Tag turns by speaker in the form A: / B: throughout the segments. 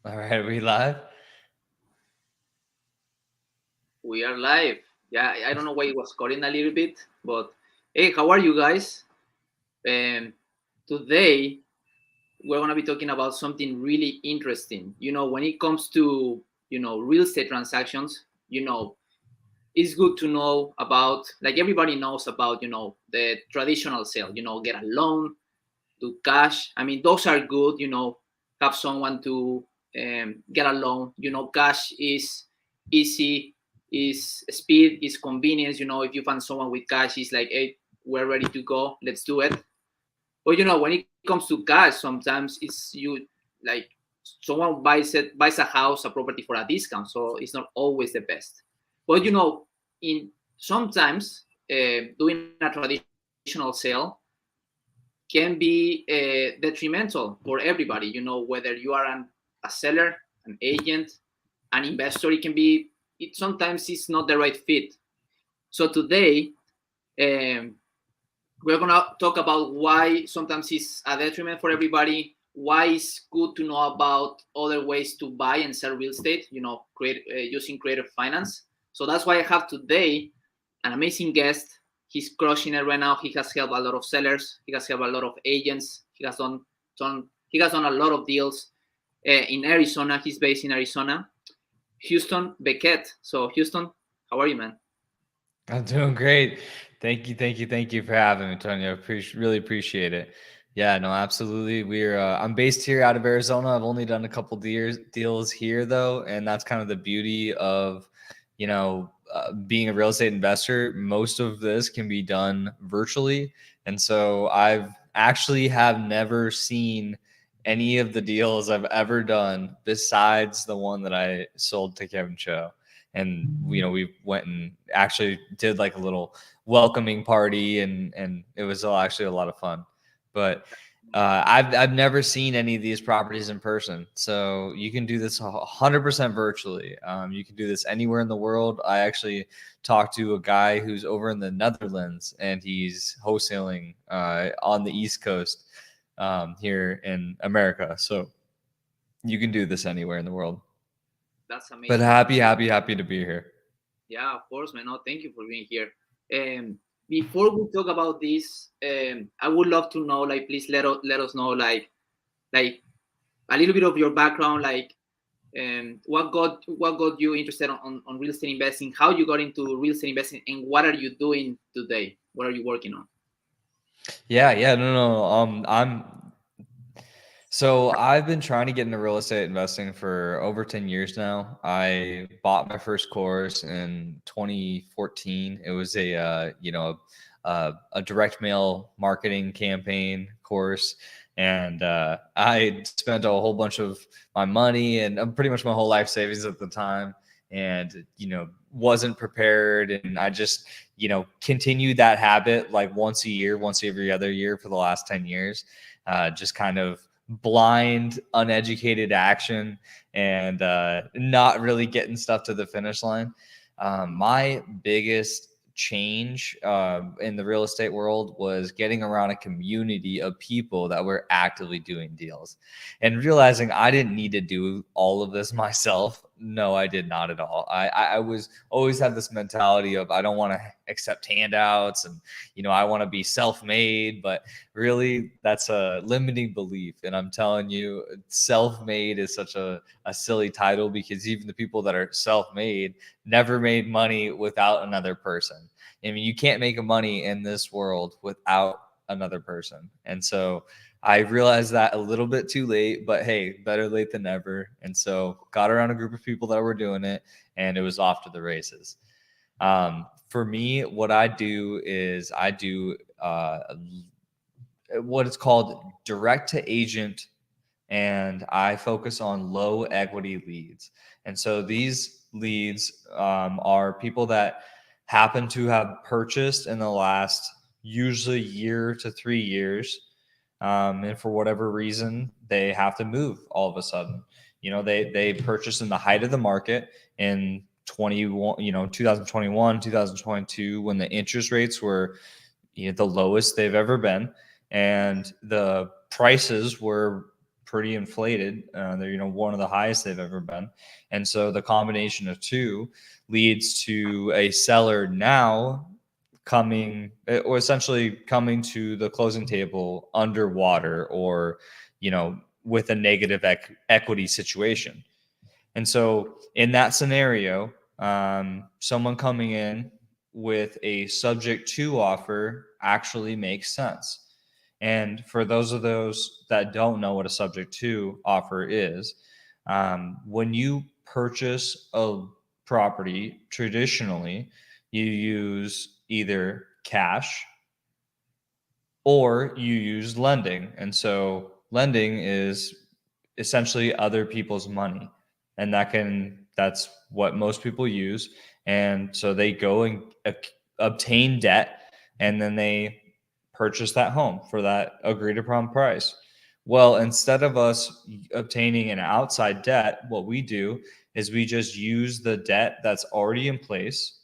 A: All right, are we live?
B: We are live. Yeah, I don't know why it was cutting a little bit, but hey, how are you guys? Um, Today we're gonna be talking about something really interesting. When it comes to real estate transactions, it's good to know about, like, everybody knows about the traditional sale. Get a loan, do cash. I mean, those are good. Have someone to get a loan. Cash is easy, is speed, is convenience. If you find someone with cash, it's like, hey, we're ready to go. Let's do it. But when it comes to cash, sometimes it's you like someone buys a house, a property for a discount, so it's not always the best. But in sometimes doing a traditional sale can be detrimental for everybody. Whether you are a seller, an agent, an investor, it sometimes it's not the right fit. So today, um, we're gonna talk about why sometimes it's a detriment for everybody. Why it's good to know about other ways to buy and sell real estate. Using creative finance. So that's why I have today an amazing guest. He's crushing it right now. He has helped a lot of sellers. He has helped a lot of agents. He has done a lot of deals in Arizona. He's based in Arizona. Houston Becquet. So Houston, how are you, man?
A: I'm doing great. Thank you for having me, Antonio. Really appreciate it. Yeah, no, absolutely. I'm based here out of Arizona. I've only done a couple deals here though, and that's kind of the beauty of, being a real estate investor. Most of this can be done virtually, and so I've actually have never seen any of the deals I've ever done besides the one that I sold to Kevin Cho. And we went and actually did like a little welcoming party, and it was actually a lot of fun. But I've never seen any of these properties in person, so you can do this 100% virtually. You can do this anywhere in the world. I actually talked to a guy who's over in the Netherlands, and he's wholesaling on the East Coast here in America. So you can do this anywhere in the world.
B: That's
A: But
B: amazing.
A: happy to be here.
B: Yeah, of course, man. No, thank you for being here. Before we talk about this, I would love to know, like, please let us know, like a little bit of your background, like, what got you interested on real estate investing, how you got into real estate investing, and what are you doing today? What are you working on?
A: Yeah, no, no. So I've been trying to get into real estate investing for over 10 years now. I bought my first course in 2014. It was a direct mail marketing campaign course, and I spent a whole bunch of my money and pretty much my whole life savings at the time, and wasn't prepared, and I just continued that habit like once a year, once every other year for the last 10 years. Just kind of blind, uneducated action, and not really getting stuff to the finish line. My biggest change in the real estate world was getting around a community of people that were actively doing deals and realizing I didn't need to do all of this myself. No, I did not at all. I was always had this mentality of I don't want to accept handouts, and I want to be self-made, but really that's a limiting belief. And I'm telling you, self-made is such a silly title, because even the people that are self-made never made money without another person. I mean, you can't make money in this world without another person. And so I realized that a little bit too late, but hey, better late than never. And so got around a group of people that were doing it, and it was off to the races. For me, what I do is I do what it's called direct to agent, and I focus on low equity leads. And so these leads are people that happen to have purchased in the last usually year to 3 years. And for whatever reason, they have to move all of a sudden. They purchased in the height of the market in 21, 2021, 2022, when the interest rates were the lowest they've ever been, and the prices were pretty inflated. They're, you know, one of the highest they've ever been. And so the combination of two leads to a seller now coming, or essentially coming to the closing table underwater, or, you know, with a negative equity situation. And so in that scenario, someone coming in with a subject to offer actually makes sense. And for those of those that don't know what a subject to offer is, when you purchase a property, traditionally, you use either cash or you use lending. And so lending is essentially other people's money. And that's what most people use. And so they go and obtain debt, and then they purchase that home for that agreed upon price. Well, instead of us obtaining an outside debt, what we do is we just use the debt that's already in place.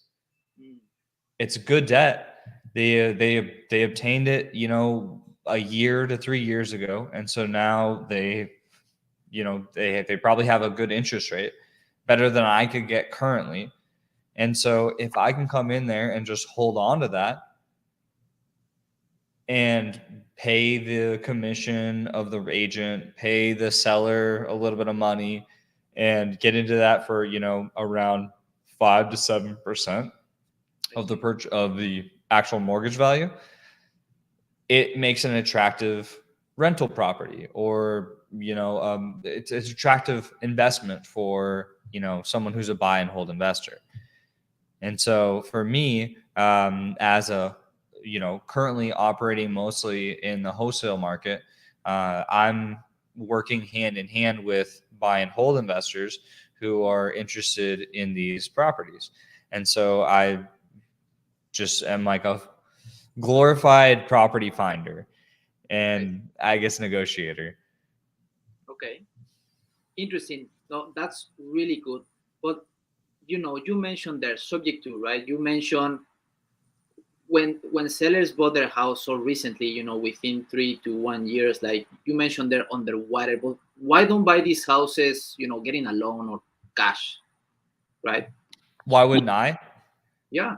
A: It's good debt. They obtained it, you know, a year to 3 years ago, and so now they, you know, they probably have a good interest rate, better than I could get currently. And so if I can come in there and just hold on to that and pay the commission of the agent, pay the seller a little bit of money, and get into that for, you know, around 5 to 7% of the actual mortgage value, it makes an attractive rental property, or, you know, it's attractive investment for, you know, someone who's a buy and hold investor. And so for me, as a, you know, currently operating mostly in the wholesale market, I'm working hand in hand with buy and hold investors who are interested in these properties. And so I just am like a glorified property finder and, I guess, negotiator.
B: Okay, interesting. No, that's really good. But you know, you mentioned they're subject to, right? You mentioned when sellers bought their house so recently, you know, within 3 to 1 years, like you mentioned, they're underwater. But why don't buy these houses, you know, getting a loan or cash, right?
A: Why wouldn't I?
B: Yeah.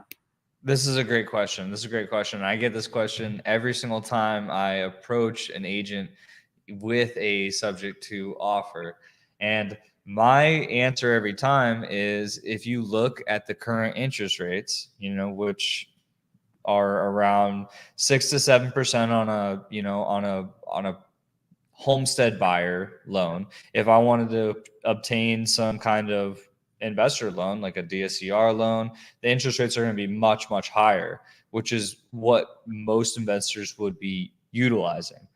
A: This is a great question. This is a great question. I get this question every single time I approach an agent with a subject to offer. And my answer every time is, if you look at the current interest rates, you know, which are around 6 to 7% on a, you know, on a homestead buyer loan. If I wanted to obtain some kind of investor loan, like a DSCR loan, the interest rates are going to be much, much higher, which is what most investors would be utilizing.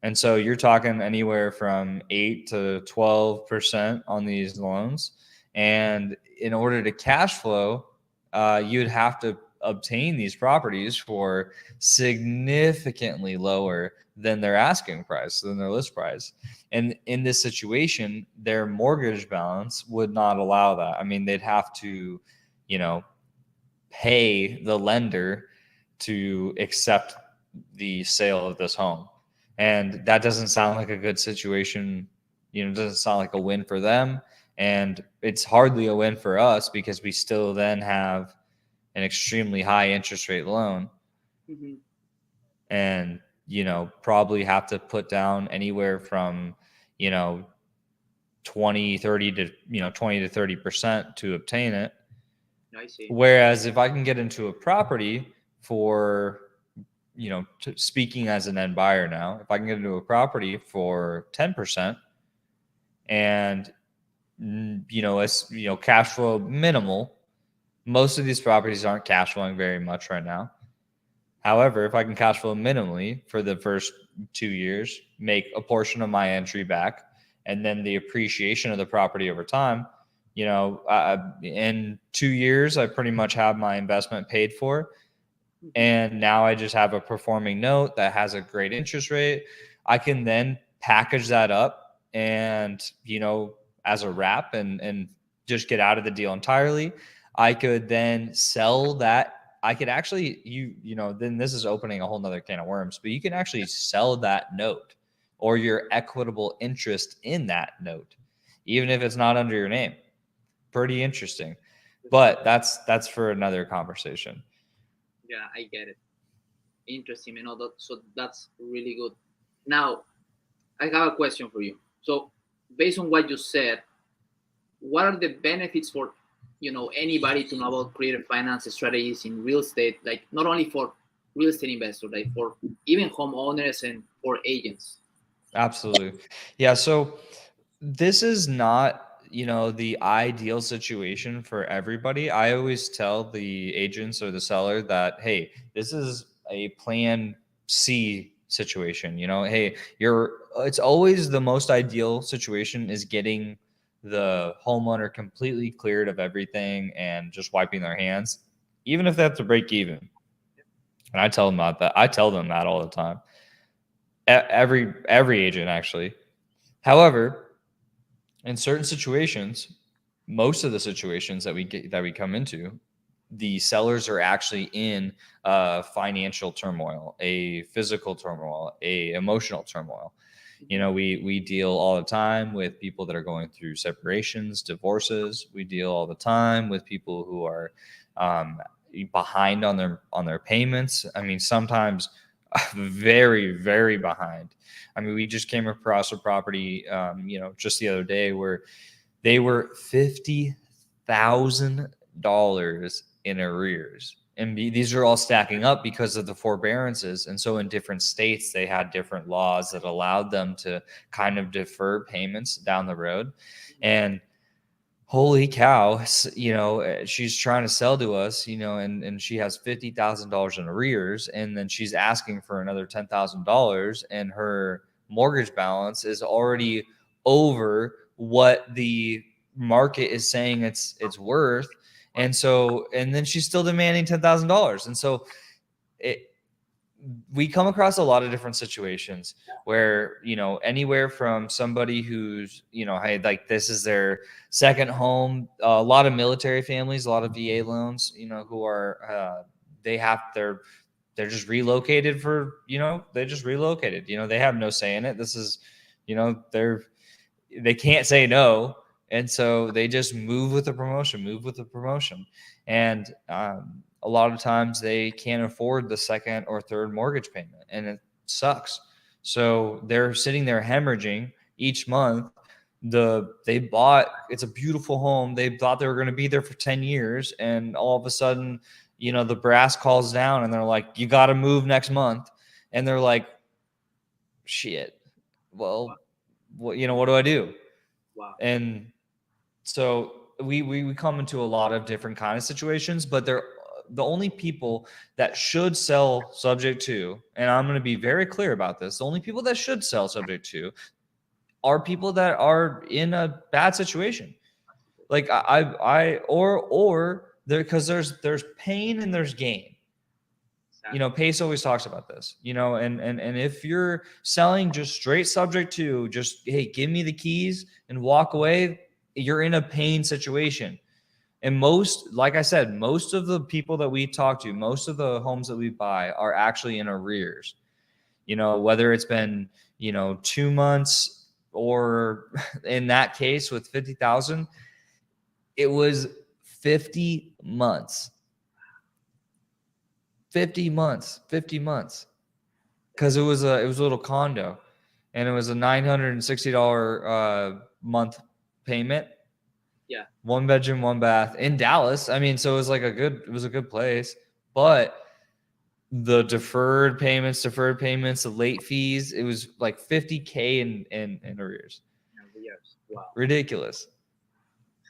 A: And so you're talking anywhere from 8 to 12% on these loans. And in order to cash flow, you'd have to obtain these properties for significantly lower than their asking price, than their list price. And in this situation, their mortgage balance would not allow that. I mean, they'd have to, you know, pay the lender to accept the sale of this home. And that doesn't sound like a good situation. You know, it doesn't sound like a win for them. And it's hardly a win for us, because we still then have an extremely high interest rate loan.
B: Mm-hmm.
A: And, you know, probably have to put down anywhere from, you know, 20, 30 to, you know, 20 to 30% to obtain it.
B: I see.
A: Whereas if I can get into a property for, you know, speaking as an end buyer now, if I can get into a property for 10% and, you know, as, you know, cash flow minimal, most of these properties aren't cash flowing very much right now. However, if I can cash flow minimally for the first 2 years, make a portion of my entry back, and then the appreciation of the property over time, you know, in 2 years, I pretty much have my investment paid for. And now I just have a performing note that has a great interest rate. I can then package that up and, you know, as a wrap, and just get out of the deal entirely. I could then sell that. I could actually, you know, then this is opening a whole nother can of worms, but you can actually sell that note or your equitable interest in that note, even if it's not under your name. Pretty interesting. But that's for another conversation.
B: Yeah, I get it. Interesting, so that's really good. Now, I have a question for you. So, based on what you said, what are the benefits for anybody to know about creative finance strategies in real estate? Like not only for real estate investors, like for even homeowners and for agents.
A: Absolutely. Yeah. So this is not, the ideal situation for everybody. I always tell the agents or the seller that, hey, this is a plan C situation. Hey, it's always the most ideal situation is getting the homeowner completely cleared of everything and just wiping their hands, even if they have to break even. And I tell them that. I tell them that all the time. Every agent actually. However, in certain situations, most of the situations that we come into, the sellers are actually in financial turmoil, a physical turmoil, a emotional turmoil. We deal all the time with people that are going through separations, divorces. We deal all the time with people who are behind on their payments. I mean, sometimes very, very behind. I mean, we just came across a property, just the other day where they were $50,000 in arrears. And these are all stacking up because of the forbearances. And so in different states, they had different laws that allowed them to kind of defer payments down the road. And holy cow, she's trying to sell to us, and she has $50,000 in arrears, and then she's asking for another $10,000, and her mortgage balance is already over what the market is saying it's worth. And then she's still demanding $10,000. And so we come across a lot of different situations where, anywhere from somebody who's, hey, like this is their second home, a lot of military families, a lot of VA loans, who are, they're just relocated they just relocated, they have no say in it. This is, they can't say no. And so they just move with the promotion. And a lot of times they can't afford the second or third mortgage payment, and it sucks. So they're sitting there hemorrhaging each month. It's a beautiful home. They thought they were going to be there for 10 years. And all of a sudden, the brass calls down and they're like, you got to move next month. And they're like, shit, well, what do I do?
B: Wow.
A: And so we come into a lot of different kind of situations, but they're the only people that should sell subject to, and I'm going to be very clear about this, the only people that should sell subject to are people that are in a bad situation. Like or there, because there's pain and there's gain. Pace always talks about this, and if you're selling just straight subject to, just, hey, give me the keys and walk away, you're in a pain situation. And like I said, most of the people that we talk to, most of the homes that we buy are actually in arrears, whether it's been, 2 months, or in that case with 50,000, it was 50 months. 50 months, because it was a little condo, and it was a $960 month payment.
B: Yeah.
A: 1 bedroom, 1 bath in Dallas. I mean, so it was a good place, but the deferred payments, the late fees, it was like $50K in arrears.
B: Wow.
A: Ridiculous.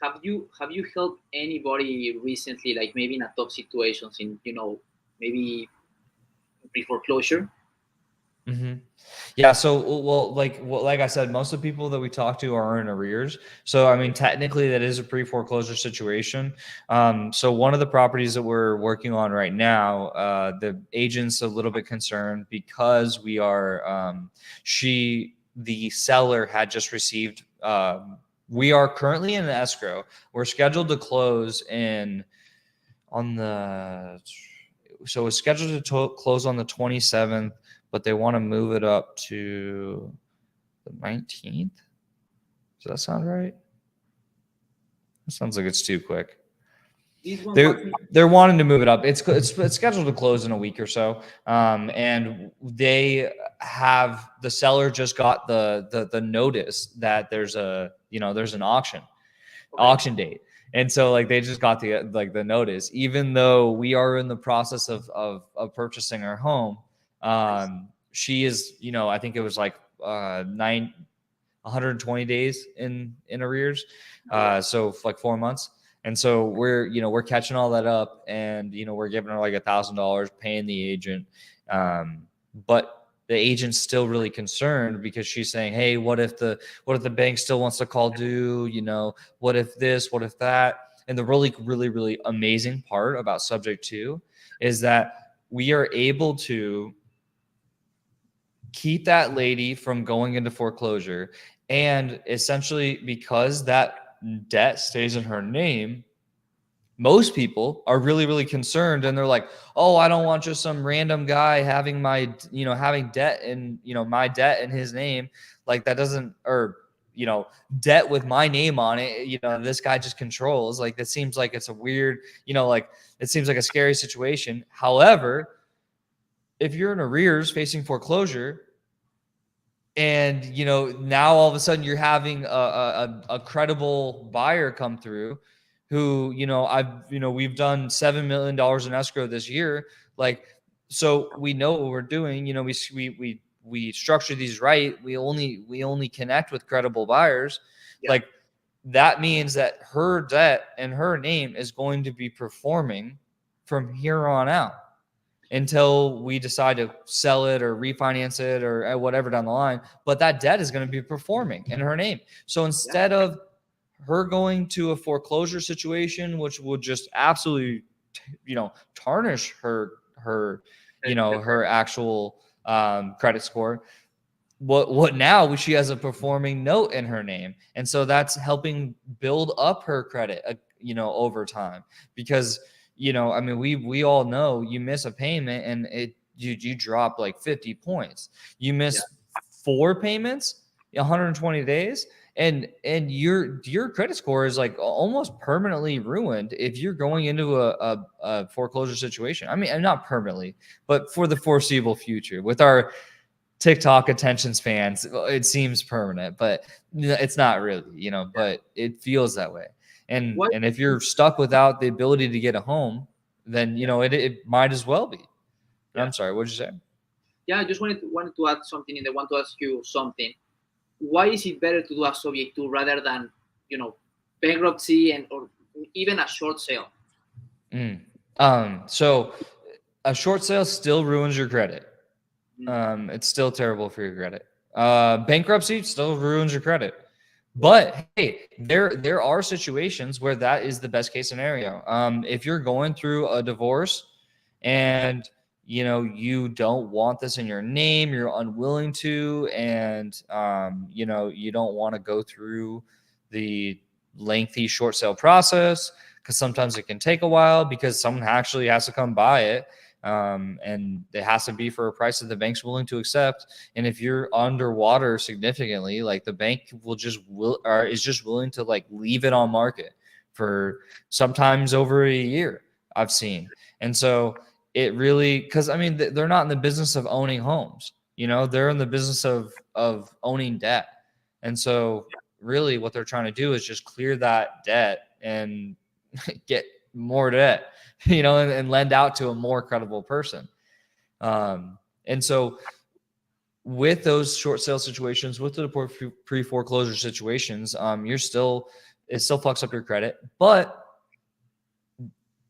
B: Have you helped anybody recently, like maybe in a tough situations in maybe pre-foreclosure?
A: Mm-hmm. Yeah. So, like I said, most of the people that we talk to are in arrears. So, I mean, technically that is a pre-foreclosure situation. So one of the properties that we're working on right now, the agent's a little bit concerned because the seller had just received, we are currently in an escrow. We're scheduled to close so it's scheduled to close on the 27th, but they want to move it up to the 19th. Does that sound right? That sounds like it's too quick.
B: This one
A: They're wanting to move it up. It's scheduled to close in a week or so. And they have, the seller just got the notice that there's an auction date. And so like they just got the notice, even though we are in the process of purchasing our home. She is, I think it was like 120 days in arrears. So like 4 months. And so we're catching all that up, and, we're giving her like $1,000, paying the agent. But the agent's still really concerned because she's saying, hey, what if the bank still wants to call due? What if this, what if that? And the really, really, really amazing part about SubTo is that we are able to keep that lady from going into foreclosure. And essentially, because that debt stays in her name, most people are really, really concerned, and they're like, oh, I don't want just some random guy having having debt and, my debt in his name. Like that doesn't, or, debt with my name on it, this guy just controls. Like, that seems like it's a weird, like it seems like a scary situation. However, if you're in arrears facing foreclosure, and now all of a sudden you're having a credible buyer come through who, we've done $7 million in escrow this year. Like, so we know what we're doing. We structure these right. We only connect with credible buyers. Yeah. Like, that means that her debt and her name is going to be performing from here on out until we decide to sell it or refinance it or whatever down the line. But that debt is going to be performing in her name. So instead of her going to a foreclosure situation, which would just absolutely, tarnish her actual credit score, what now she has a performing note in her name. And so that's helping build up her credit, over time, because we all know you miss a payment and you drop like 50 points. You miss 4 payments, 120 days, and your credit score is like almost permanently ruined if you're going into a foreclosure situation. I mean, not permanently, but for the foreseeable future. With our TikTok attention spans, it seems permanent, but it's not really, but it feels that way. And if you're stuck without the ability to get a home, then it might as well be. I'm sorry, what did you say?
B: Yeah, I just wanted to add something, and I want to ask you something. Why is it better to do a SubTo rather than bankruptcy or even a short sale?
A: So a short sale still ruins your credit. It's still terrible for your credit. Bankruptcy still ruins your credit. But hey, there are situations where that is the best case scenario. If you're going through a divorce and you don't want this in your name, you're unwilling to, and you don't want to go through the lengthy short sale process, because sometimes it can take a while because someone actually has to come buy it. And it has to be for a price that the bank's willing to accept. And if you're underwater significantly, like, the bank is just willing to like leave it on market for sometimes over a year, I've seen. And so it really, because I mean, they're not in the business of owning homes, they're in the business of owning debt. And so really what they're trying to do is just clear that debt and get more debt, and lend out to a more credible person. And so with those short sale situations, with the pre-foreclosure situations, it still fucks up your credit, but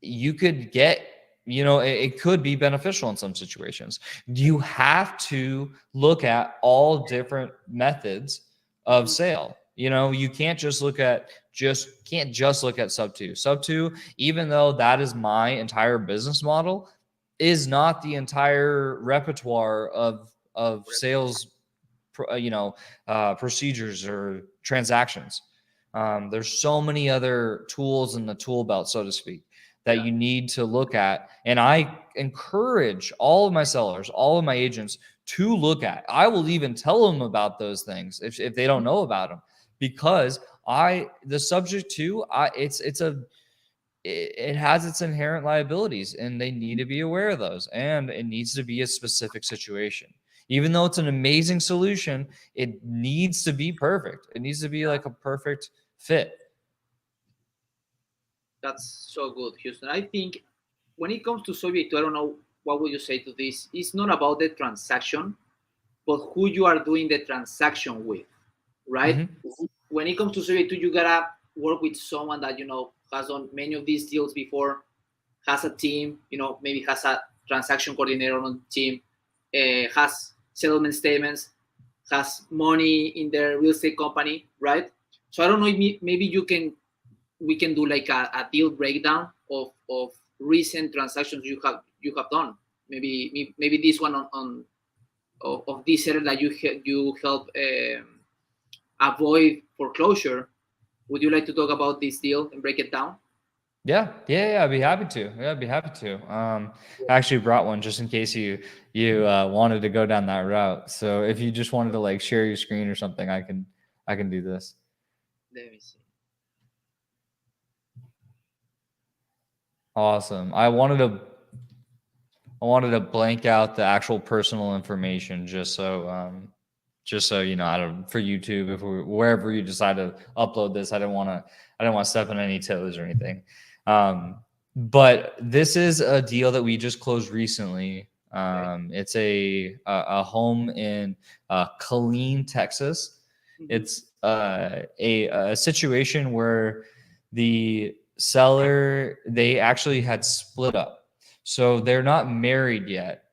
A: you could get, it could be beneficial in some situations. You have to look at all different methods of sale. You can't just look at SubTo. SubTo, even though that is my entire business model, is not the entire repertoire of sales, procedures or transactions. There's so many other tools in the tool belt, so to speak, that you need to look at. And I encourage all of my sellers, all of my agents, to look at. I will even tell them about those things if they don't know about them, because the subject to it has its inherent liabilities, and they need to be aware of those, and it needs to be a specific situation. Even though it's an amazing solution, it needs to be perfect. It needs to be like a perfect fit.
B: That's so good, Houston. I think when it comes to subject to, I don't know, what would you say to this? It's not about the transaction, but who you are doing the transaction with, right?
A: Mm-hmm.
B: When it comes to subject to, you gotta work with someone that has done many of these deals before, has a team, maybe has a transaction coordinator on the team, has settlement statements, has money in their real estate company, right? So I don't know if maybe we can do like a deal breakdown of recent transactions you have done. Maybe this one on of this seller that you help avoid foreclosure. Would you like to talk about this deal and break it down?
A: Yeah, I'd be happy to. Yeah, I'd be happy to. I actually brought one just in case you wanted to go down that route. So if you just wanted to like share your screen or something, I can do this.
B: Let me see.
A: Awesome. I wanted to blank out the actual personal information just so I don't, for YouTube, if wherever you decide to upload this, I didn't want to step on any toes or anything. But this is a deal that we just closed recently. It's a home in Killeen, Texas. It's a situation where the seller, they actually had split up. So they're not married yet,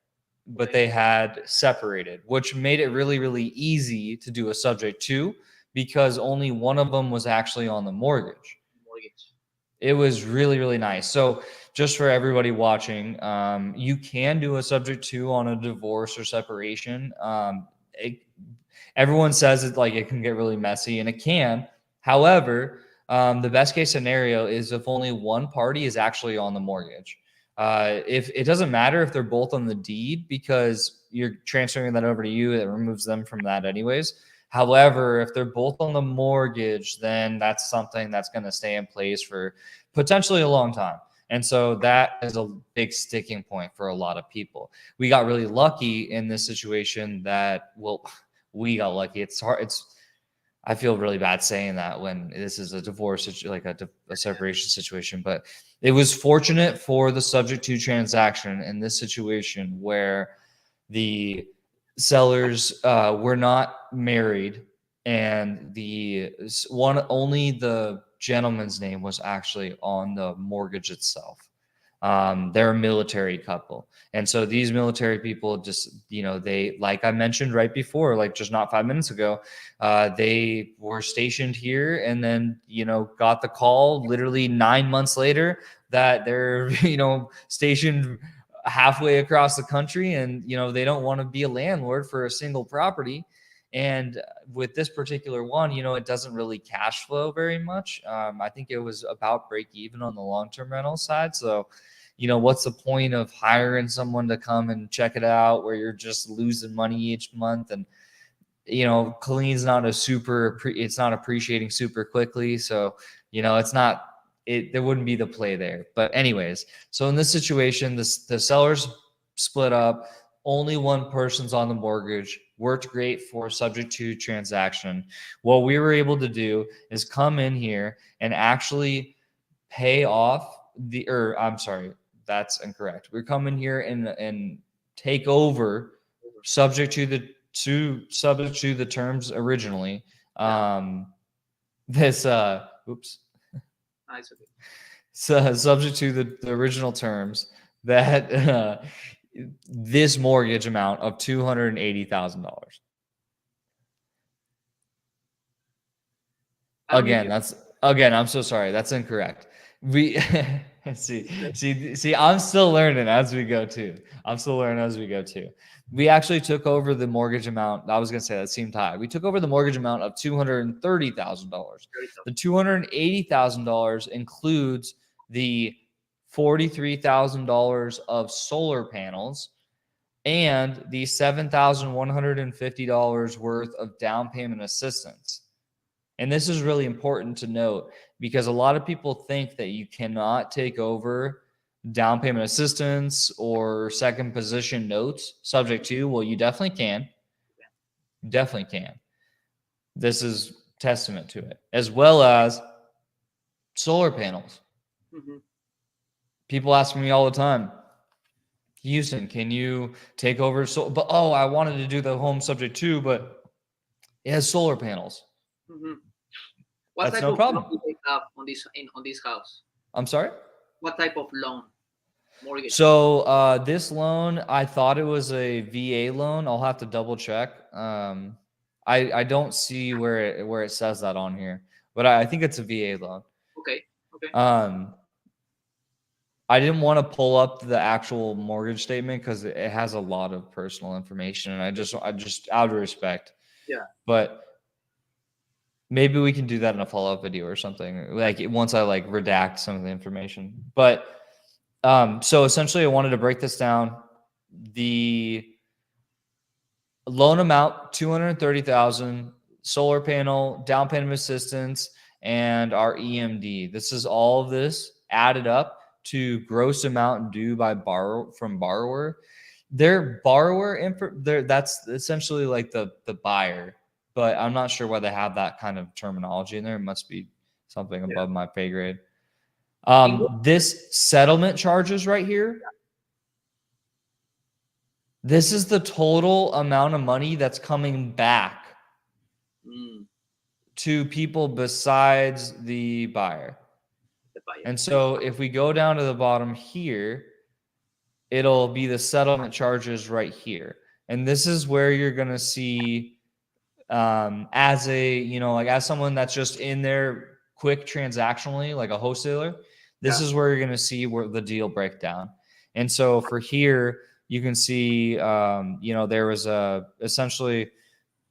A: but they had separated, which made it really, really easy to do a subject to, because only one of them was actually on the mortgage. It was really, really nice. So just for everybody watching, you can do a subject to on a divorce or separation. Everyone says it can get really messy, and it can. However, the best case scenario is if only one party is actually on the mortgage. If it doesn't matter if they're both on the deed, because you're transferring that over to you, it removes them from that anyways. However, if they're both on the mortgage, then that's something that's going to stay in place for potentially a long time. And so that is a big sticking point for a lot of people. We got really lucky in this situation we got lucky. It's hard. I feel really bad saying that when this is a divorce, like a separation situation, but it was fortunate for the subject to transaction in this situation where the sellers were not married, and only the gentleman's name was actually on the mortgage itself. They're a military couple. And so these military people just, they, like I mentioned right before, like just not 5 minutes ago, they were stationed here, and then, got the call literally 9 months later that they're, stationed halfway across the country, and, they don't want to be a landlord for a single property. And with this particular one, it doesn't really cash flow very much. I think it was about break even on the long-term rental side. So, what's the point of hiring someone to come and check it out where you're just losing money each month? And, Killeen's it's not appreciating super quickly. So, there wouldn't be the play there. But anyways, so in this situation, the sellers split up. Only one person's on the mortgage. Worked great for subject to transaction. What we were able to do is come in here and actually pay off I'm sorry, that's incorrect. We're coming here and take over subject to the terms originally. This oops.
B: Nice. Okay.
A: So subject to the original terms that this mortgage amount of $280,000. Again, I'm so sorry. That's incorrect. We see, I'm still learning as we go too. We actually took over the mortgage amount. I was going to say that seemed high. We took over the mortgage amount of $230,000. The $280,000 includes the $43,000 of solar panels and the $7,150 worth of down payment assistance. And this is really important to note because a lot of people think that you cannot take over down payment assistance or second position notes subject to. Well, you definitely can. You definitely can. This is testament to it, as well as solar panels.
B: Mm-hmm.
A: People ask me all the time, Houston, can you take over? But I wanted to do the home subject to, but it has solar panels.
B: Mm-hmm. What
A: That's
B: type
A: no
B: of
A: problem.
B: loan do they have on this house?
A: I'm sorry?
B: What type of loan? Mortgage.
A: So this loan, I thought it was a VA loan. I'll have to double check. I don't see where it says that on here, but I think it's a VA loan.
B: Okay. Okay.
A: I didn't want to pull up the actual mortgage statement because it has a lot of personal information, and I just out of respect.
B: Yeah.
A: But maybe we can do that in a follow-up video or something. Like once I like redact some of the information. But so essentially I wanted to break this down. The loan amount, $230,000, solar panel, down payment assistance, and our EMD. This is all of this added up to gross amount due by borrower. Their borrower that's essentially like the buyer, but I'm not sure why they have that kind of terminology in there. It must be something above my pay grade. This settlement charges right here. This is the total amount of money that's coming back to people besides the buyer. And so if we go down to the bottom here, it'll be the settlement charges right here. And this is where you're going to see as someone that's just in there quick transactionally, like a wholesaler, this is where you're going to see where the deal breakdown. And so for here, you can see, there was essentially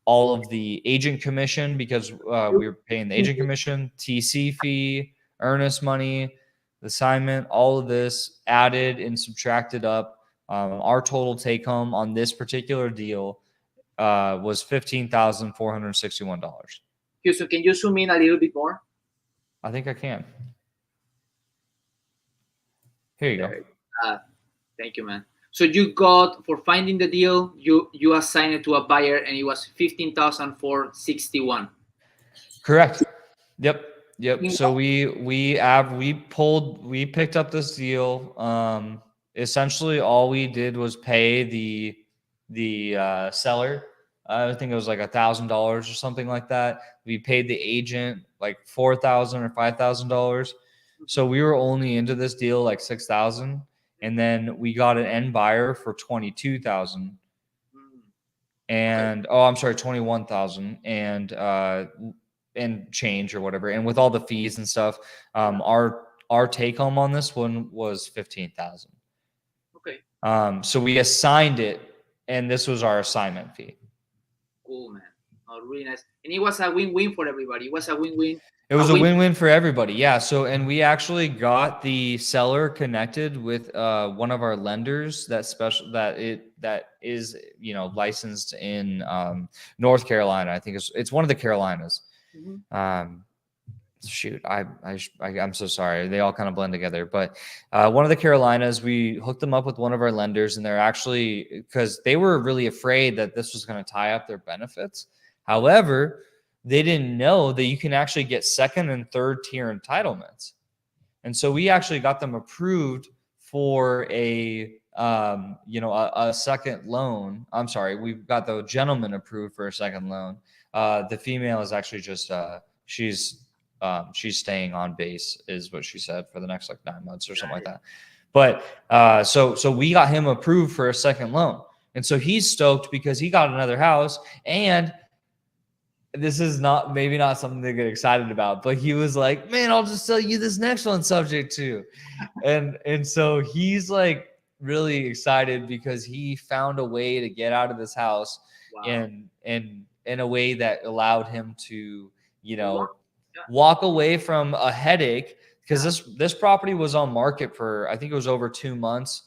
A: all of the agent commission because we were paying the agent commission, TC fee, earnest money, assignment, all of this added and subtracted up. Our total take home on this particular deal was $15,461.
B: Houston, can you zoom in a little bit more?
A: I think I can. Here you go.
B: Thank you, man. So you got, for finding the deal, you assigned it to a buyer, and it was $15,461.
A: Correct. Yep. So we picked up this deal. Essentially, all we did was pay the seller. I think it was like $1,000 or something like that. We paid the agent like $4,000 or $5,000. So we were only into this deal like $6,000, and then we got an end buyer for $22,000, and I'm sorry, $21,000 and change or whatever. And with all the fees and stuff, our take home on this one was $15,000.
B: Okay.
A: So we assigned it, and this was our assignment fee.
B: Cool, man. Oh, really nice. And it was a win-win for everybody. It was a win-win.
A: It was a win-win for everybody. Yeah. So, and we actually got the seller connected with one of our lenders that is licensed in North Carolina. I think it's one of the Carolinas. Mm-hmm. Shoot, I'm so sorry. They all kind of blend together. But one of the Carolinas, we hooked them up with one of our lenders, and they're actually, because they were really afraid that this was going to tie up their benefits. However, they didn't know that you can actually get second and third tier entitlements. And so we actually got them approved for a second loan. I'm sorry, we've got the gentleman approved for a second loan. The female is actually just she's staying on base, is what she said, for the next like 9 months or something like that. But so we got him approved for a second loan. And so he's stoked because he got another house, and this is maybe not something to get excited about, but he was like, man, I'll just tell you this next one subject to. And so he's like really excited because he found a way to get out of this house in a way that allowed him to, walk away from a headache, because this property was on market for, I think it was over 2 months.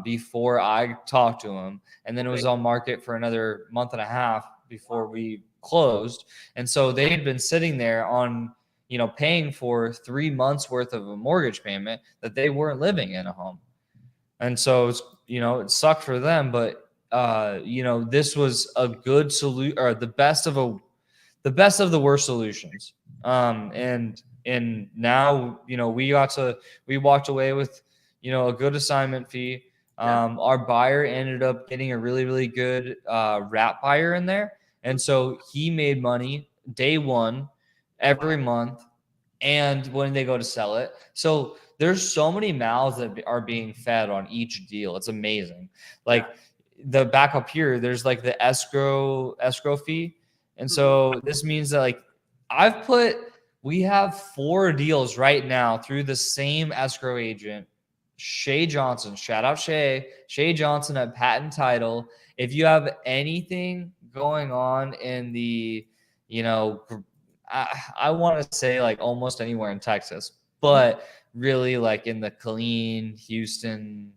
A: before I talked to him. And then it was
B: Okay.
A: on market for another month and a half before we closed. And so they had been sitting there on, you know, paying for 3 months worth of a mortgage payment that they weren't living in a home. And so it's, you know, it sucked for them, but you know, this was a good solution, or the best of the worst solutions. And now, you know, we walked away with, you know, a good assignment fee. Our buyer ended up getting a really, really good wrap buyer in there. And so he made money day one, every month, and when they go to sell it. So there's so many mouths that are being fed on each deal. It's amazing. Like the back up here, there's like the escrow fee. And so this means that like we have 4 deals right now through the same escrow agent, Shay Johnson. Shout out Shay Johnson at Patent Title. If you have anything going on in the, you know, I want to say like almost anywhere in Texas, but really like in the Killeen, Houston,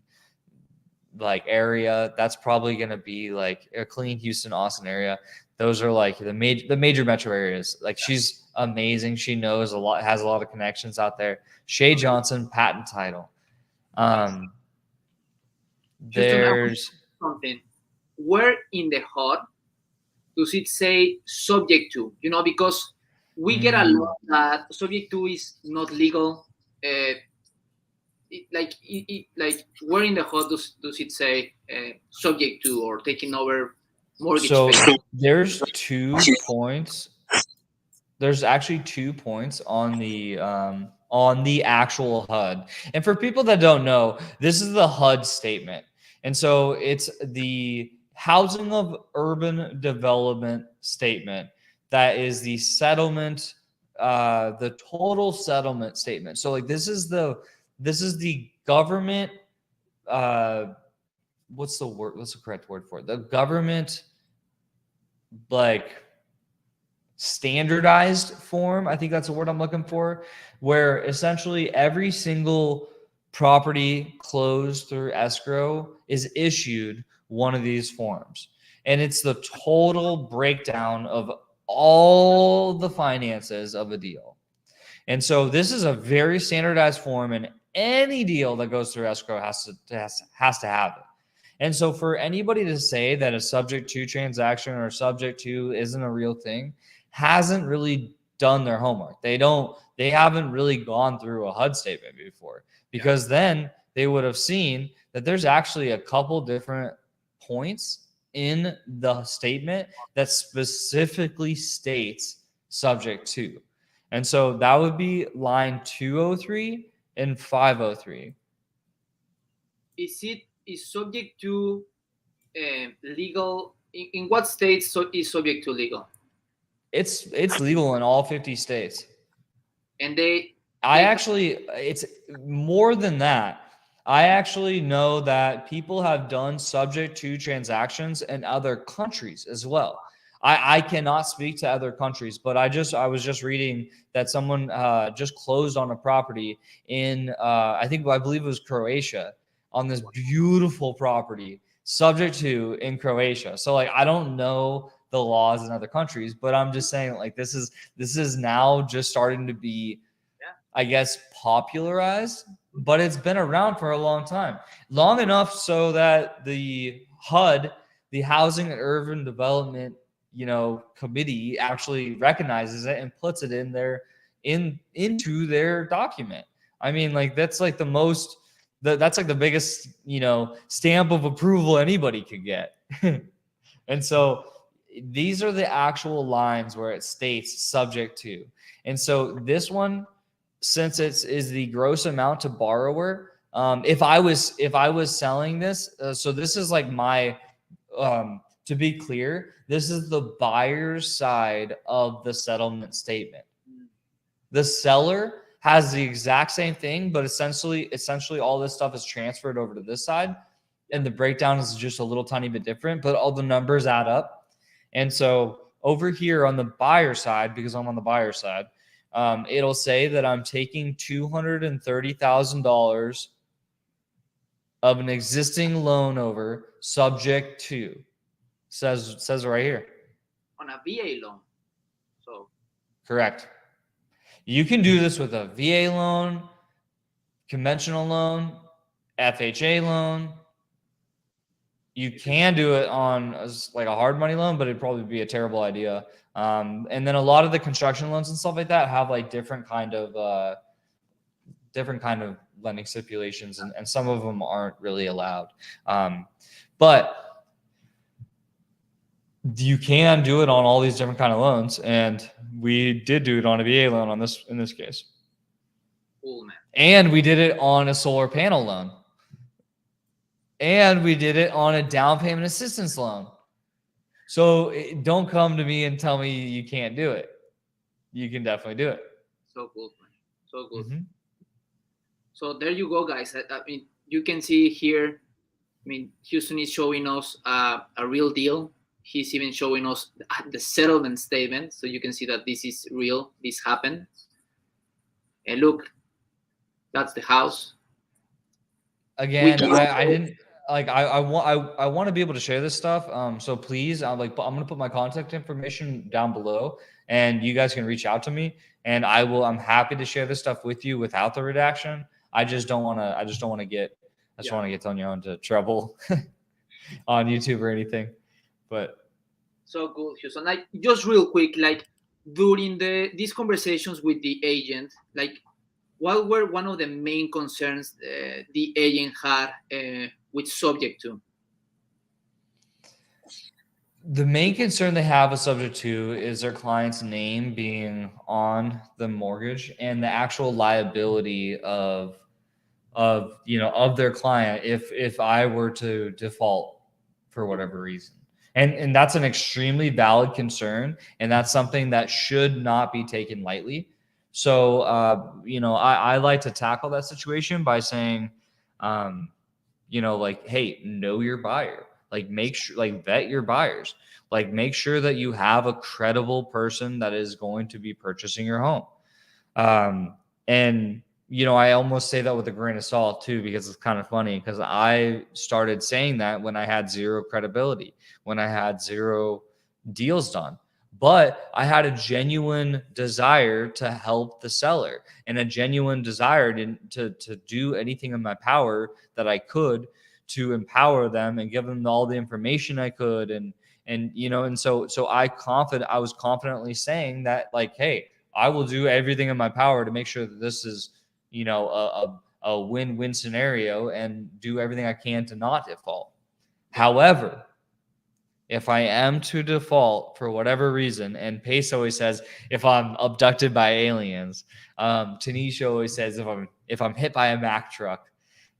A: like area, that's probably going to be like a Killeen, Houston, Austin area. Those are like the major metro areas. Like she's amazing. She knows a lot, has a lot of connections out there. Shay Johnson, Patent Title.
B: Houston, I want to
A: There's
B: something. Where in the HUD does it say subject to? You know, because we get a lot that subject to is not legal. Like where in the HUD does it say subject to or taking over mortgage
A: so
B: payment?
A: there's 2 points. There's actually 2 points on the actual HUD. And for people that don't know, this is the HUD statement. And so it's the Housing of Urban Development statement that is the settlement, the total settlement statement. So like this is the government, what's the word? What's the correct word for it? The government, like, standardized form. I think that's the word I'm looking for, where essentially every single property closed through escrow is issued one of these forms. And it's the total breakdown of all the finances of a deal. And so this is a very standardized form, and any deal that goes through escrow has to have it. And so for anybody to say that a subject to transaction or subject to isn't a real thing hasn't really done their homework. They haven't really gone through a HUD statement before, because then they would have seen that there's actually a couple different points in the statement that specifically states subject to. And so that would be line 203 and 503.
B: Is subject to legal in what states is subject to legal?
A: It's legal in all 50 states.
B: And
A: it's more than that. I actually know that people have done subject to transactions in other countries as well. I cannot speak to other countries, but I was just reading that someone just closed on a property in I believe it was Croatia, on this beautiful property subject to in Croatia. So like I don't know the laws in other countries, but I'm just saying like this is now just starting to be, I guess, popularized, but it's been around for a long time, long enough so that the HUD, the Housing and Urban Development, you know, committee actually recognizes it and puts it in their into their document. I mean, like that's like that's like the biggest, you know, stamp of approval anybody could get. And so these are the actual lines where it states subject to. And so this one, since it is the gross amount to borrower, if I was selling this, so this is like my, to be clear, this is the buyer's side of the settlement statement. The seller has the exact same thing, but essentially all this stuff is transferred over to this side, and the breakdown is just a little tiny bit different, but all the numbers add up. And so over here on the buyer side, because I'm on the buyer side, it'll say that I'm taking $230,000 of an existing loan over subject to, says right here.
B: On a VA loan. So
A: Correct. You can do this with a VA loan, conventional loan, FHA loan. You can do it on like a hard money loan, but it'd probably be a terrible idea. And then a lot of the construction loans and stuff like that have like different kind of lending stipulations, and some of them aren't really allowed. But you can do it on all these different kind of loans, and we did do it on a VA loan in this case.
B: cool, man.
A: And we did it on a solar panel loan. And we did it on a down payment assistance loan. So don't come to me and tell me you can't do it. You can definitely do it.
B: So good, man. So good.
A: Mm-hmm.
B: So there you go, guys. I mean, you can see here, I mean, Houston is showing us a real deal. He's even showing us the settlement statement. So you can see that this is real. This happened. And look, that's the house.
A: Again, I didn't like. I want to be able to share this stuff. So please, I'm gonna put my contact information down below, and you guys can reach out to me, and I'm happy to share this stuff with you without the redaction. I just don't want to get Tonyo into trouble on YouTube or anything. But
B: so good, Houston. Like, just real quick, like during these conversations with the agent, like, what were one of the main concerns the agent had with subject to?
A: The main concern they have with subject to is their client's name being on the mortgage and the actual liability of their client if I were to default for whatever reason. And that's an extremely valid concern, and that's something that should not be taken lightly. So, I like to tackle that situation by saying, like, hey, know your buyer. Like, make sure, like, vet your buyers. Like, make sure that you have a credible person that is going to be purchasing your home. And, I almost say that with a grain of salt too, because it's kind of funny, because I started saying that when I had zero credibility, when I had zero deals done. But I had a genuine desire to help the seller and a genuine desire to do anything in my power that I could to empower them and give them all the information I could. So I was confidently saying that, like, hey, I will do everything in my power to make sure that this is, a win-win scenario, and do everything I can to not default. However, if I am to default for whatever reason, and Pace always says if I'm abducted by aliens, Tanisha always says if I'm hit by a Mack truck,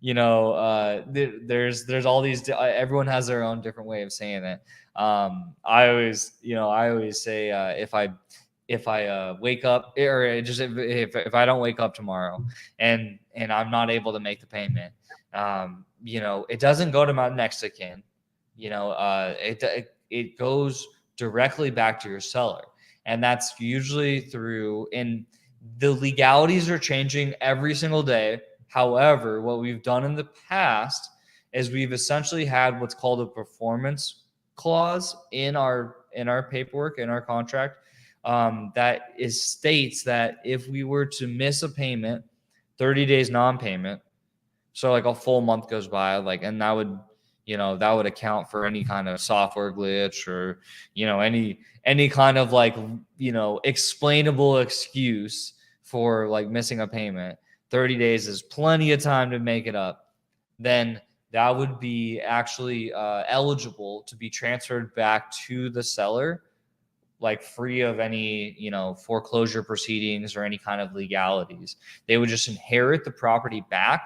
A: there's all these. Everyone has their own different way of saying it. I always say if I wake up, or just if I don't wake up tomorrow and I'm not able to make the payment, it doesn't go to my next of kin. It goes directly back to your seller, and that's usually through. And the legalities are changing every single day. However, what we've done in the past is we've essentially had what's called a performance clause in our paperwork, in our contract, that states that if we were to miss a payment, 30 days non-payment, so like a full month goes by, like, and that would account for any kind of software glitch or, any kind of, like, explainable excuse for, like, missing a payment. 30 days is plenty of time to make it up. Then that would be actually eligible to be transferred back to the seller, like, free of any, foreclosure proceedings or any kind of legalities. They would just inherit the property back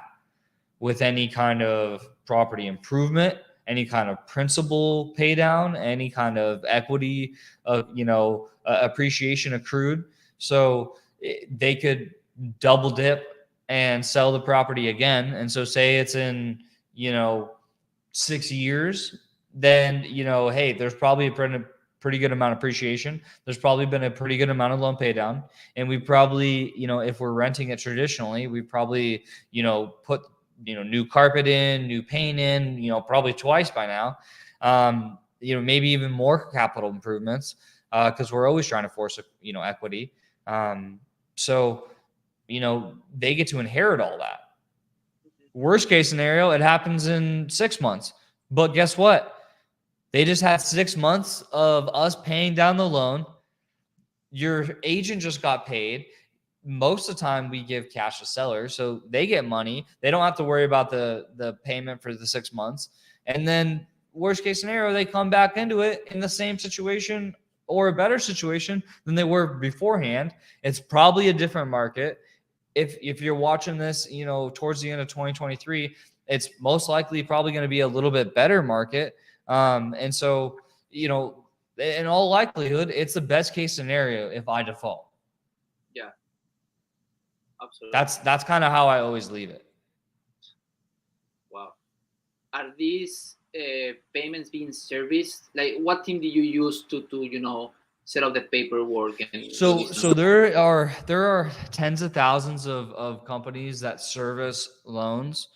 A: with any kind of property improvement, any kind of principal pay down, any kind of equity of, appreciation accrued. So they could double dip and sell the property again. And so say it's in, 6 years, then, hey, there's probably a pretty good amount of appreciation. There's probably been a pretty good amount of loan pay down. And we probably, if we're renting it traditionally, we probably, put new carpet in, new paint in, probably twice by now. Maybe even more capital improvements, because we're always trying to force, equity. So, they get to inherit all that. Worst case scenario, it happens in 6 months. But guess what? They just had 6 months of us paying down the loan. Your agent just got paid. Most of the time we give cash to sellers, so they get money. They don't have to worry about the payment for the 6 months. And then worst case scenario, they come back into it in the same situation or a better situation than they were beforehand. It's probably a different market. If you're watching this, towards the end of 2023, it's most likely probably going to be a little bit better market. And so, in all likelihood, it's the best case scenario if I default.
B: Yeah, absolutely.
A: That's kind of how I always leave it.
B: Wow. Are these payments being serviced? Like, what team do you use to set up the paperwork? And
A: so there are tens of thousands of companies that service loans.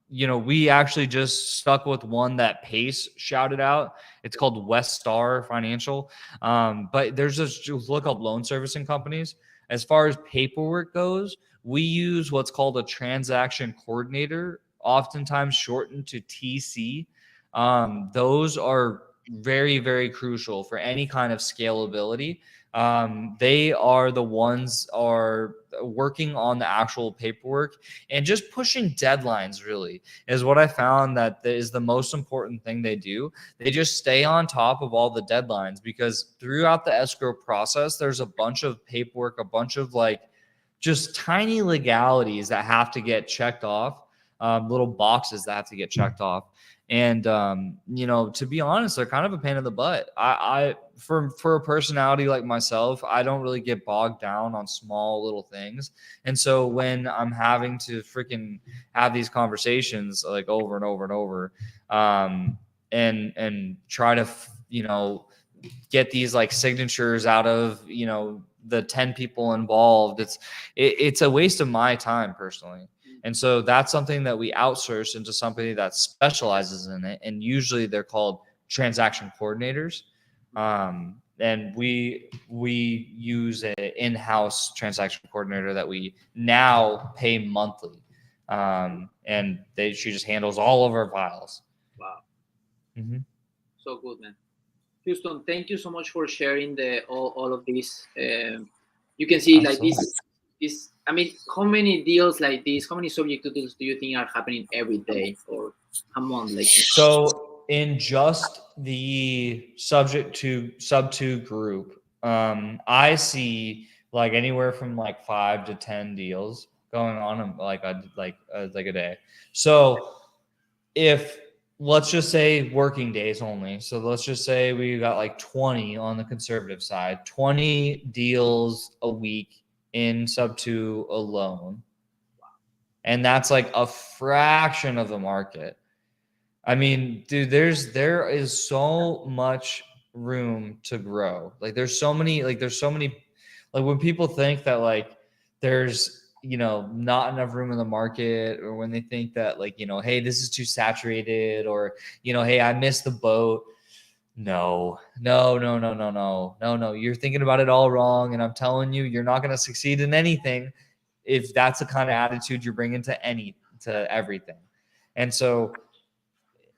A: We actually just stuck with one that Pace shouted out. It's called West Star Financial. But there's just look up loan servicing companies. As far as paperwork goes, we use what's called a transaction coordinator, oftentimes shortened to TC. Those are very, very crucial for any kind of scalability. They are the ones are working on the actual paperwork and just pushing deadlines, really, is what I found that is the most important thing they do. They just stay on top of all the deadlines, because throughout the escrow process, there's a bunch of paperwork, a bunch of just tiny legalities that have to get checked off, little boxes that have to get checked off. And, to be honest, they're kind of a pain in the butt. For a personality like myself, I don't really get bogged down on small little things. And so when I'm having to freaking have these conversations like over and over and over, and try to, get these like signatures out of, the 10 people involved, it's a waste of my time personally. And so that's something that we outsource into somebody that specializes in it. And usually they're called transaction coordinators. And we use an in-house transaction coordinator that we now pay monthly. And she just handles all of our files.
B: Wow.
A: Mm-hmm.
B: So good, man. Houston, thank you so much for sharing all of this. You can see
A: Absolutely.
B: like this. I mean, how many deals like this? How many subject to deals do you think are happening every day or a month? Like
A: so, in just the SubTo group, I see like anywhere from like 5 to 10 deals going on like a day. So if let's just say working days only. So let's just say we got like 20 on the conservative side, 20 deals a week in SubTo alone. And that's like a fraction of the market. I mean, dude, there is so much room to grow. There's so many, like when people think that like there's, not enough room in the market, or when they think that hey, this is too saturated, or, hey, I missed the boat. No. You're thinking about it all wrong. And I'm telling you, you're not going to succeed in anything if that's the kind of attitude you're bringing to everything. And so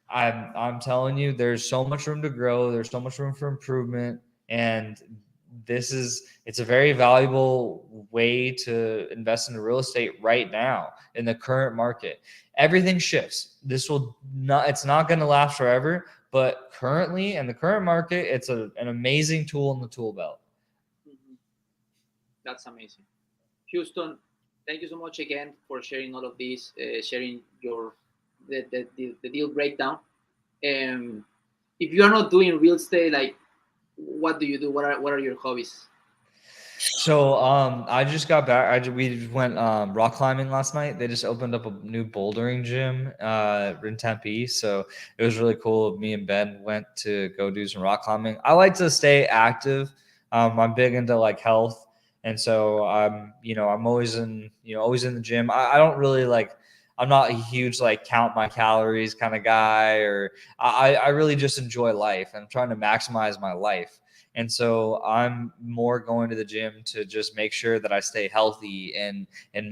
A: I'm telling you, there's so much room to grow. There's so much room for improvement. And it's a very valuable way to invest in real estate right now in the current market. Everything shifts. It's not going to last forever, but currently in the current market, it's an amazing tool in the tool belt.
B: Mm-hmm. That's amazing. Houston, thank you so much again for sharing all of this, sharing the deal breakdown. If you are not doing real estate, like, what do you do? What are your hobbies?
A: So I just got back. We went rock climbing last night. They just opened up a new bouldering gym in Tempe, so it was really cool. Me and Ben went to go do some rock climbing. I like to stay active. I'm big into like health, and so I'm always in the gym. I don't really I'm not a huge like count my calories kind of guy, or I really just enjoy life. I'm trying to maximize my life. And so I'm more going to the gym to just make sure that I stay healthy and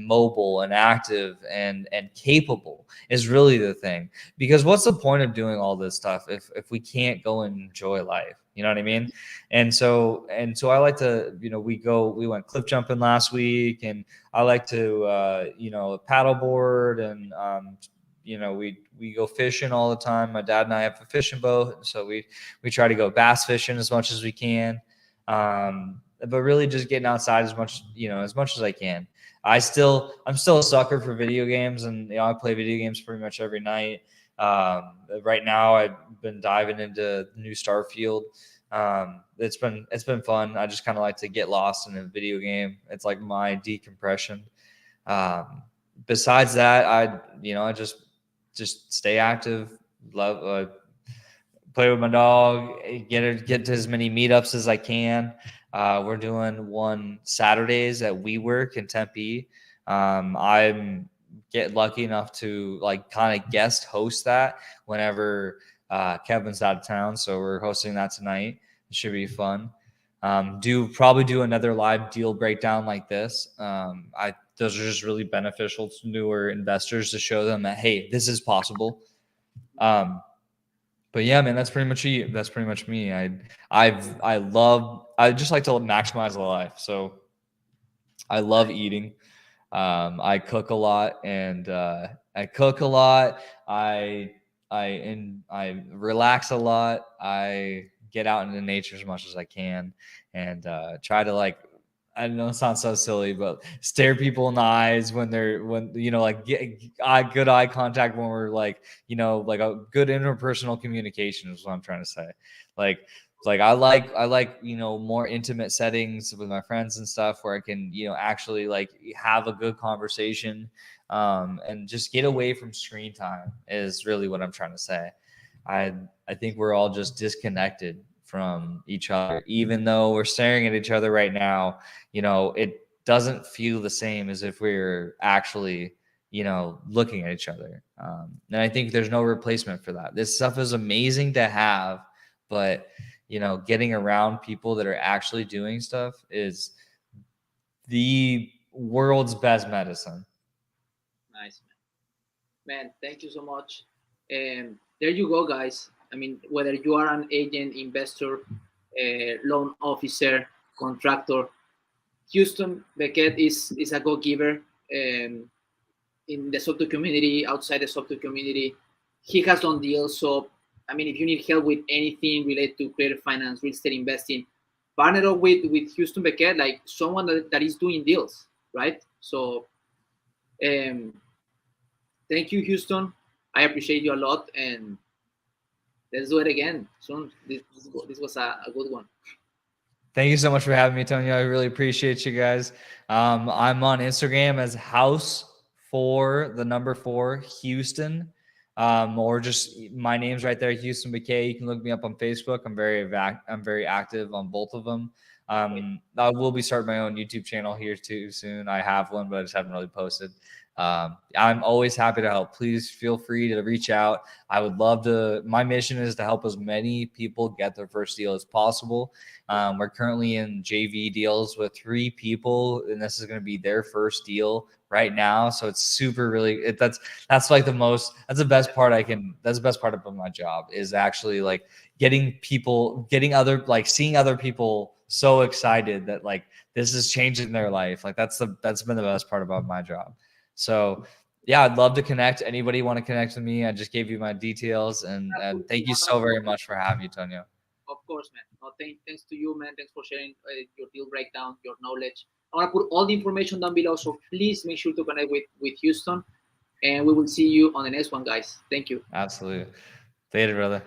A: mobile and active and capable is really the thing. Because what's the point of doing all this stuff if we can't go and enjoy life? You know what I mean? And so I like to, we went cliff jumping last week, and I like to paddleboard, and we go fishing all the time. My dad and I have a fishing boat, so we try to go bass fishing as much as we can. But really just getting outside as much as I can. I'm still a sucker for video games, and I play video games pretty much every night. Right now I've been diving into the new Starfield. It's been fun. I just kind of like to get lost in a video game. It's like my decompression. Besides that, I just stay active, love, play with my dog, get to as many meetups as I can. We're doing one Saturdays at WeWork in Tempe. I'm get lucky enough to like kind of guest host that whenever Kevin's out of town. So we're hosting that tonight. It should be fun. Probably do another live deal breakdown like this. Those are just really beneficial to newer investors to show them that, hey, this is possible. But yeah, man, that's pretty much it. That's pretty much me. I just like to maximize the life. So I love eating. I cook a lot, and I relax a lot. I get out into nature as much as I can, and try to like, I know it sounds so silly, but stare people in the eyes when get good eye contact when we're like, like a good interpersonal communication is what I'm trying to say. Like I like more intimate settings with my friends and stuff where I can actually like have a good conversation, and just get away from screen time is really what I'm trying to say. I think we're all just disconnected from each other, even though we're staring at each other right now. It doesn't feel the same as if we're actually looking at each other. And I think there's no replacement for that. This stuff is amazing to have, but getting around people that are actually doing stuff is the world's best medicine.
B: Nice, man. Thank you so much. And there you go, guys. I mean, whether you are an agent, investor, loan officer, contractor, Houston Becquet is a go-giver, in the SubTo community, outside the SubTo community. He has done deals. So, I mean, if you need help with anything related to creative finance, real estate investing, partner up with Houston Becquet, like someone that is doing deals, right? So, thank you, Houston. I appreciate you a lot, and let's do it again soon. This was a good one.
A: Thank you so much for having me, Tony. I really appreciate you guys. I'm on Instagram as house4 Houston, or just my name's right there, Houston Becquet. You can look me up on Facebook. I'm very active on both of them. I will be starting my own YouTube channel here too soon. I have one, but I just haven't really posted. I'm always happy to help. Please feel free to reach out. I would love to. My mission is to help as many people get their first deal as possible. We're currently in JV deals with 3 people, and this is going to be their first deal right now. So it's super really, that's like that's the best part that's the best part of my job, is actually like seeing other people so excited that like this is changing their life. Like that's been the best part about my job. So yeah, I'd love to connect. Anybody want to connect with me? I just gave you my details, and thank you so very much for having me, Tonio.
B: Of course, man. No, thanks to you, man. Thanks for sharing your deal breakdown, your knowledge. I want to put all the information down below, so please make sure to connect with Houston, and we will see you on the next one, guys. Thank you.
A: Absolutely. Later, brother.